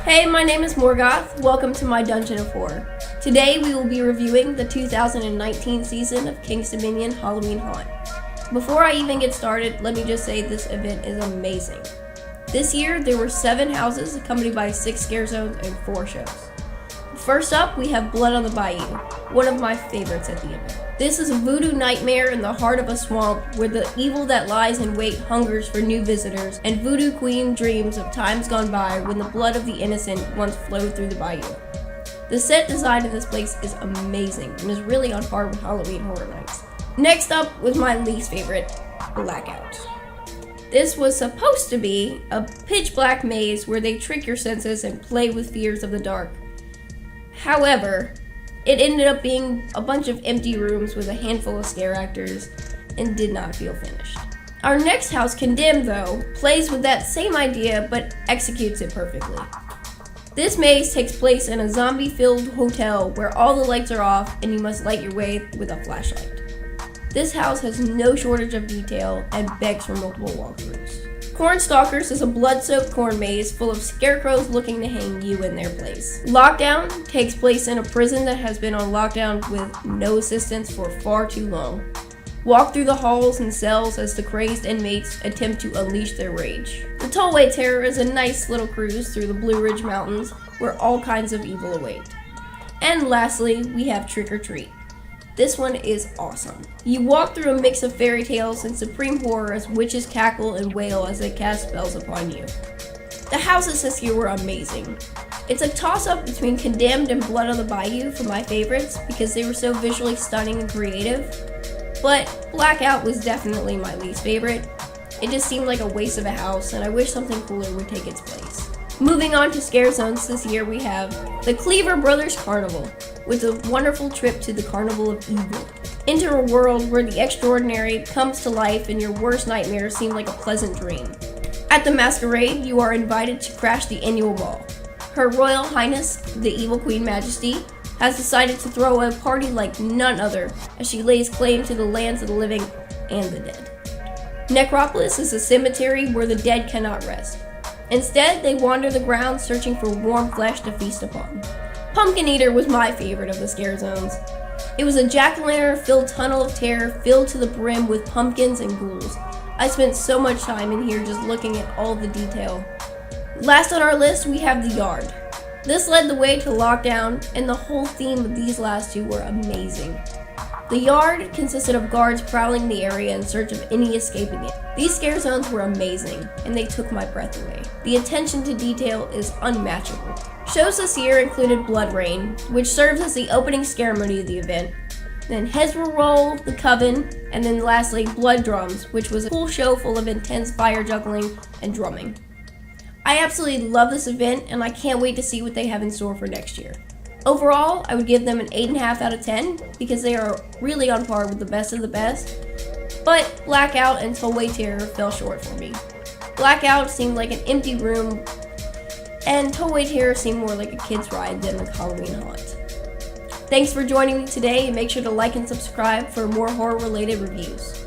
Hey, my name is Morgoth. Welcome to my Dungeon of Horror. Today we will be reviewing the 2019 season of King's Dominion Halloween Haunt. Before I even get started, let me just say this event is amazing. This year there were 7 houses accompanied by 6 scare zones and 4 shows. First up, we have Blood on the Bayou, one of my favorites at the event. This is a voodoo nightmare in the heart of a swamp where the evil that lies in wait hungers for new visitors, and Voodoo Queen dreams of times gone by when the blood of the innocent once flowed through the bayou. The set design in this place is amazing and is really on par with Halloween Horror Nights. Next up was my least favorite, Blackout. This was supposed to be a pitch black maze where they trick your senses and play with fears of the dark. However, it ended up being a bunch of empty rooms with a handful of scare actors and did not feel finished. Our next house, Condemned, though, plays with that same idea but executes it perfectly. This maze takes place in a zombie-filled hotel where all the lights are off and you must light your way with a flashlight. This house has no shortage of detail and begs for multiple walkthroughs. Cornstalkers is a blood-soaked corn maze full of scarecrows looking to hang you in their place. Lockdown takes place in a prison that has been on lockdown with no assistance for far too long. Walk through the halls and cells as the crazed inmates attempt to unleash their rage. The Tollway Terror is a nice little cruise through the Blue Ridge Mountains where all kinds of evil await. And lastly, we have Trick or Treat. This one is awesome. You walk through a mix of fairy tales and supreme horror as witches cackle and wail as they cast spells upon you. The houses this year were amazing. It's a toss-up between Condemned and Blood on the Bayou for my favorites because they were so visually stunning and creative, but Blackout was definitely my least favorite. It just seemed like a waste of a house and I wish something cooler would take its place. Moving on to scare zones this year, we have the Cleaver Brothers Carnival, with a wonderful trip to the Carnival of Evil. Enter a world where the extraordinary comes to life and your worst nightmares seem like a pleasant dream. At the masquerade, you are invited to crash the annual ball. Her Royal Highness, the Evil Queen Majesty, has decided to throw a party like none other as she lays claim to the lands of the living and the dead. Necropolis is a cemetery where the dead cannot rest. Instead, they wander the grounds searching for warm flesh to feast upon. Pumpkin Eater was my favorite of the scare zones. It was a jack-o'-lantern-filled tunnel of terror filled to the brim with pumpkins and ghouls. I spent so much time in here just looking at all the detail. Last on our list, we have The Yard. This led the way to Lockdown, and the whole theme of these last 2 were amazing. The Yard consisted of guards prowling the area in search of any escaping it. These scare zones were amazing, and they took my breath away. The attention to detail is unmatchable. Shows this year included Blood Rain, which serves as the opening ceremony of the event, then Heads Will Roll, The Coven, and then lastly Blood Drums, which was a cool show full of intense fire juggling and drumming. I absolutely love this event, and I can't wait to see what they have in store for next year. Overall, I would give them an 8.5 out of 10 because they are really on par with the best of the best, but Blackout and Tollway Terror fell short for me. Blackout seemed like an empty room, and Tollway Terror seemed more like a kid's ride than a Halloween haunt. Thanks for joining me today, and make sure to like and subscribe for more horror-related reviews.